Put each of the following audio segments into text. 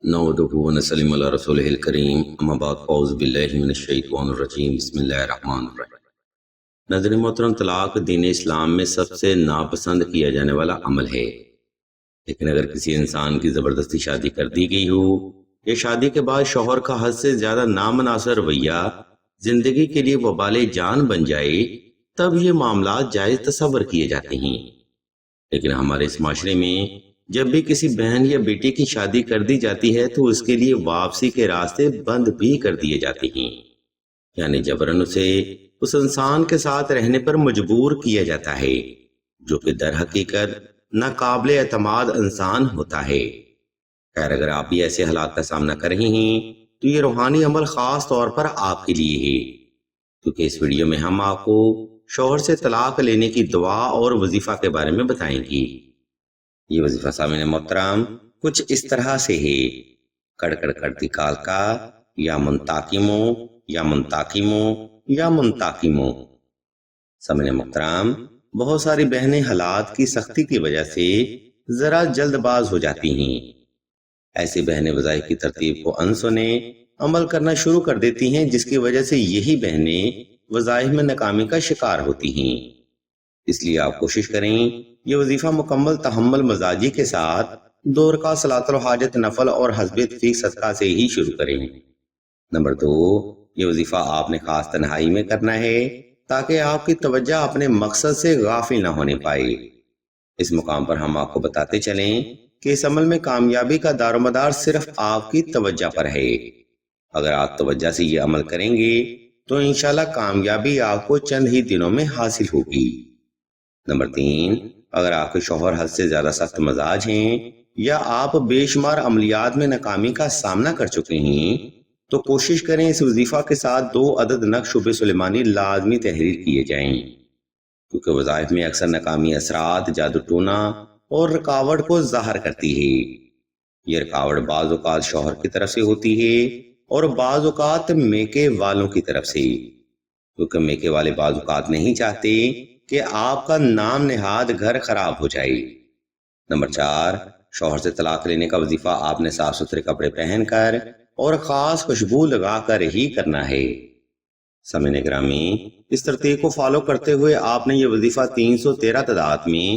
نحمدہ ونصلی علی رسولہ الکریم اما بعد اعوذ باللہ من الشیطان الرجیم بسم اللہ الرحمن الرحیم۔ ناظرین محترم، طلاق دین اسلام میں سب سے ناپسند کیا جانے والا عمل ہے، لیکن اگر کسی انسان کی زبردستی شادی کر دی گئی ہو یا شادی کے بعد شوہر کا حد سے زیادہ نامناسب رویہ زندگی کے لیے وبال جان بن جائے تب یہ معاملات جائز تصور کیے جاتے ہیں۔ لیکن ہمارے اس معاشرے میں جب بھی کسی بہن یا بیٹی کی شادی کر دی جاتی ہے تو اس کے لیے واپسی کے راستے بند بھی کر دیے جاتے ہیں، یعنی جبراً اسے اس انسان کے ساتھ رہنے پر مجبور کیا جاتا ہے جو کہ در حقیقت ناقابل اعتماد انسان ہوتا ہے۔ خیر، اگر آپ بھی ایسے حالات کا سامنا کر رہے ہیں تو یہ روحانی عمل خاص طور پر آپ کے لیے ہے، کیونکہ اس ویڈیو میں ہم آپ کو شوہر سے طلاق لینے کی دعا اور وظیفہ کے بارے میں بتائیں گے۔ یہ وظیفہ سامعین محترم کچھ اس طرح سے ہے: کڑ کڑ کرتی کال کا یا منتاکمو یا منتاکمو یا منتاکمو۔ سامعین محترم، بہت ساری بہنیں حالات کی سختی کی وجہ سے ذرا جلد باز ہو جاتی ہیں۔ ایسی بہنیں وظائف کی ترتیب کو انسنے عمل کرنا شروع کر دیتی ہیں، جس کی وجہ سے یہی بہنیں وظائف میں ناکامی کا شکار ہوتی ہیں۔ اس لیے آپ کوشش کریں یہ وظیفہ مکمل تحمل مزاجی کے ساتھ 2 رکعت صلاۃ الحاجت نفل اور حسب اتفاق صدقہ سے ہی شروع کریں۔ نمبر 2، یہ وظیفہ آپ نے خاص تنہائی میں کرنا ہے تاکہ آپ کی توجہ اپنے مقصد سے غافل نہ ہونے پائے۔ اس مقام پر ہم آپ کو بتاتے چلیں کہ اس عمل میں کامیابی کا دار و مدار صرف آپ کی توجہ پر ہے۔ اگر آپ توجہ سے یہ عمل کریں گے تو انشاءاللہ کامیابی آپ کو چند ہی دنوں میں حاصل ہوگی۔ نمبر 3، اگر آپ کے شوہر حد سے زیادہ سخت مزاج ہیں یا آپ بے شمار عملیات میں ناکامی کا سامنا کر چکے ہیں تو کوشش کریں اس وظیفہ کے ساتھ 2 عدد نقش شبہ سلیمانی لازمی تحریر کیے جائیں، کیونکہ وظائف میں اکثر ناکامی اثرات، جادو ٹونا اور رکاوٹ کو ظاہر کرتی ہے۔ یہ رکاوٹ بعض اوقات شوہر کی طرف سے ہوتی ہے اور بعض اوقات میکے والوں کی طرف سے، کیونکہ میکے والے بعض اوقات نہیں چاہتے کہ آپ کا نام نہاد گھر خراب ہو جائے۔ نمبر 4، شوہر سے طلاق لینے کا وظیفہ آپ نے صاف ستھرے کپڑے پہن کر اور خاص خوشبو لگا کر ہی کرنا ہے۔ سامعین گرامی، اس ترتیب کو فالو کرتے ہوئے آپ نے یہ وظیفہ 313 تعداد میں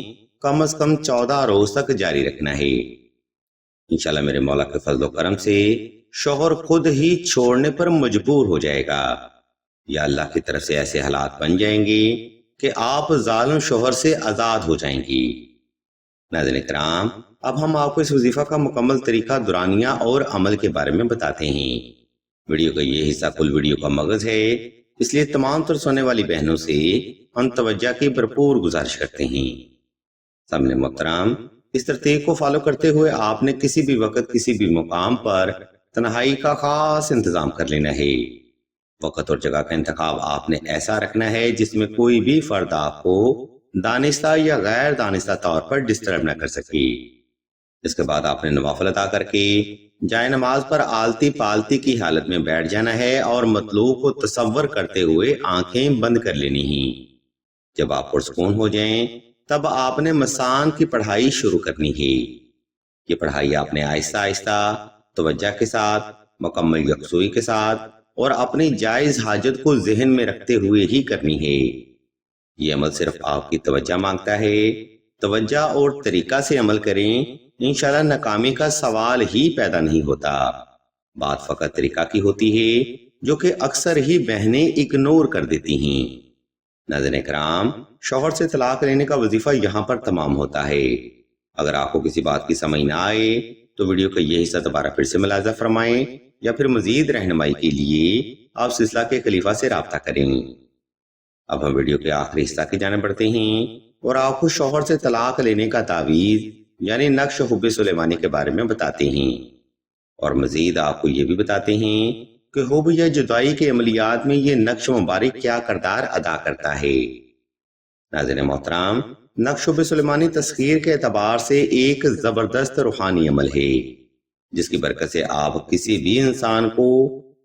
کم از کم 14 روز تک جاری رکھنا ہے۔ انشاءاللہ میرے مولا کے فضل و کرم سے شوہر خود ہی چھوڑنے پر مجبور ہو جائے گا، یا اللہ کی طرف سے ایسے حالات بن جائیں گے کہ آپ ظالم شوہر سے آزاد ہو جائیں گی۔ ناظرین کرام، اب ہم آپ کو اس وظیفہ کا مکمل طریقہ، دورانیہ اور عمل کے بارے میں بتاتے ہیں۔ ویڈیو کا یہ حصہ کل ویڈیو کا مغز ہے، اس لیے تمام تر سننے والی بہنوں سے ہم توجہ کی بھرپور گزارش کرتے ہیں۔ سامنے محترم، اس ترتیب کو فالو کرتے ہوئے آپ نے کسی بھی وقت کسی بھی مقام پر تنہائی کا خاص انتظام کر لینا ہے۔ وقت اور جگہ کا انتخاب آپ نے ایسا رکھنا ہے جس میں کوئی بھی فرد آپ کو دانستہ یا غیر دانستہ طور پر ڈسٹرب نہ کر سکے۔ اس کے بعد آپ نے نوافل ادا کر کے جائے نماز پر آلتی پالتی کی حالت میں بیٹھ جانا ہے اور مطلوب کو تصور کرتے ہوئے آنکھیں بند کر لینی ہیں۔ جب آپ پرسکون ہو جائیں تب آپ نے مسان کی پڑھائی شروع کرنی ہے۔ یہ پڑھائی آپ نے آہستہ آہستہ، توجہ کے ساتھ، مکمل یکسوئی کے ساتھ اور اپنی جائز حاجت کو ذہن میں رکھتے ہوئے ہی کرنی ہے۔ یہ عمل صرف آپ کی توجہ مانگتا ہے۔ توجہ اور طریقہ سے عمل کریں، انشاءاللہ ناکامی کا سوال ہی پیدا نہیں ہوتا۔ بات فقط طریقہ کی ہوتی ہے جو کہ اکثر ہی بہنیں اگنور کر دیتی ہیں۔ ناظرین کرام، شوہر سے طلاق لینے کا وظیفہ یہاں پر تمام ہوتا ہے۔ اگر آپ کو کسی بات کی سمجھ نہ آئے تو ویڈیو کا یہ حصہ دوبارہ پھر سے ملاحظہ فرمائیں، یا پھر مزید رہنمائی کے لیے آپ سلسلہ کے خلیفہ سے رابطہ کریں۔ اب ہم ویڈیو کے آخری حصہ کی جانب بڑھتے ہیں اور آپ کو شوہر سے طلاق لینے کا تعویذ یعنی نقش حب سلیمانی کے بارے میں بتاتے ہیں، اور مزید آپ کو یہ بھی بتاتے ہیں کہ حب یا جدائی کے عملیات میں یہ نقش مبارک کیا کردار ادا کرتا ہے۔ ناظرین محترم، نقش حب سلیمانی تسخیر کے اعتبار سے ایک زبردست روحانی عمل ہے، جس کی برکت سے آپ کسی بھی انسان کو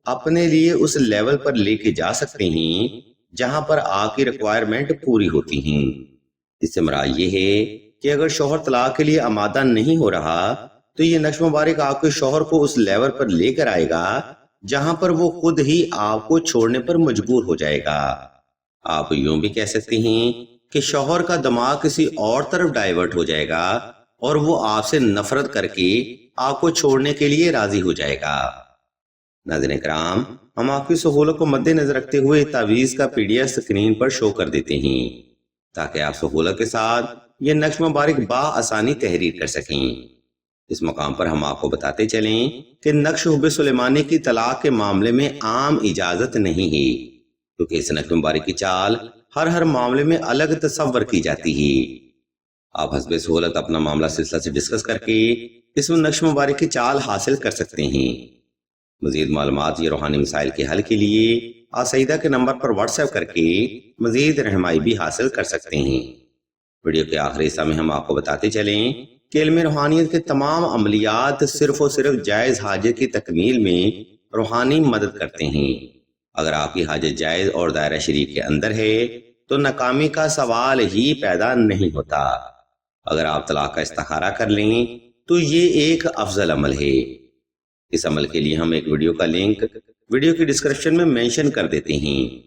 اپنے لیے اس لیول پر لے کے جا سکتے ہیں جہاں پر آپ کی ریکوائرمنٹ پوری ہوتی ہیں۔ اس سے مراد یہ ہے کہ اگر شوہر طلاق کے لیے آمادہ نہیں ہو رہا تو یہ نقش مبارک آپ کے شوہر کو اس لیول پر لے کر آئے گا جہاں پر وہ خود ہی آپ کو چھوڑنے پر مجبور ہو جائے گا۔ آپ یوں بھی کہہ سکتے ہیں کہ شوہر کا دماغ کسی اور طرف ڈائیورٹ ہو جائے گا اور وہ آپ سے نفرت کر کے آپ کو چھوڑنے کے لیے راضی ہو جائے گا۔ ناظرین کرام، ہم آپ کی سہولت کو مد نظر رکھتے ہوئے تعویذ کا PDF اسکرین پر شو کر دیتے ہیں تاکہ آپ سہولت کے ساتھ یہ نقش مبارک بآسانی تحریر کر سکیں۔ اس مقام پر ہم آپ کو بتاتے چلیں کہ نقش حب سلیمانی کی طلاق کے معاملے میں عام اجازت نہیں ہے، کیونکہ اس نقش مبارک کی چال ہر معاملے میں الگ تصور کی جاتی ہے۔ آپ حسب سہولت اپنا معاملہ سلسلہ سے ڈسکس کر کے اس نقش مبارک کی چال حاصل کر سکتے ہیں۔ مزید معلومات یا روحانی مسائل کے حل کے لیے آسیدہ کے نمبر پر واٹس ایپ کر کے مزید رہنمائی بھی حاصل کر سکتے ہیں۔ ویڈیو کے آخری حصہ میں ہم آپ کو بتاتے چلیں کہ علم روحانیت کے تمام عملیات صرف اور صرف جائز حاجت کی تکمیل میں روحانی مدد کرتے ہیں۔ اگر آپ کی حاجت جائز اور دائرہ شریف کے اندر ہے تو ناکامی کا سوال ہی پیدا نہیں ہوتا۔ اگر آپ طلاق کا استخارہ کر لیں تو یہ ایک افضل عمل ہے۔ اس عمل کے لیے ہم ایک ویڈیو کا لنک ویڈیو کی ڈسکرپشن میں مینشن کر دیتے ہیں۔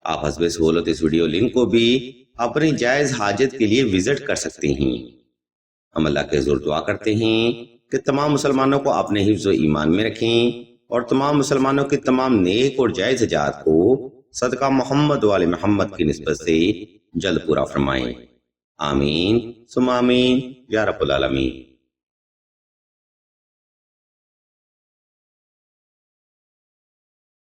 آپ حسب سہولت اس ویڈیو لنک کو بھی اپنی جائز حاجت کے لیے وزٹ کر سکتے ہیں۔ ہم اللہ کے حضور دعا کرتے ہیں کہ تمام مسلمانوں کو اپنے حفظ و ایمان میں رکھیں اور تمام مسلمانوں کی تمام نیک اور جائز حاجات کو صدقہ محمد و آل محمد کی نسبت سے جلد پورا فرمائیں۔ آمین ثم آمین یا رب العالمین۔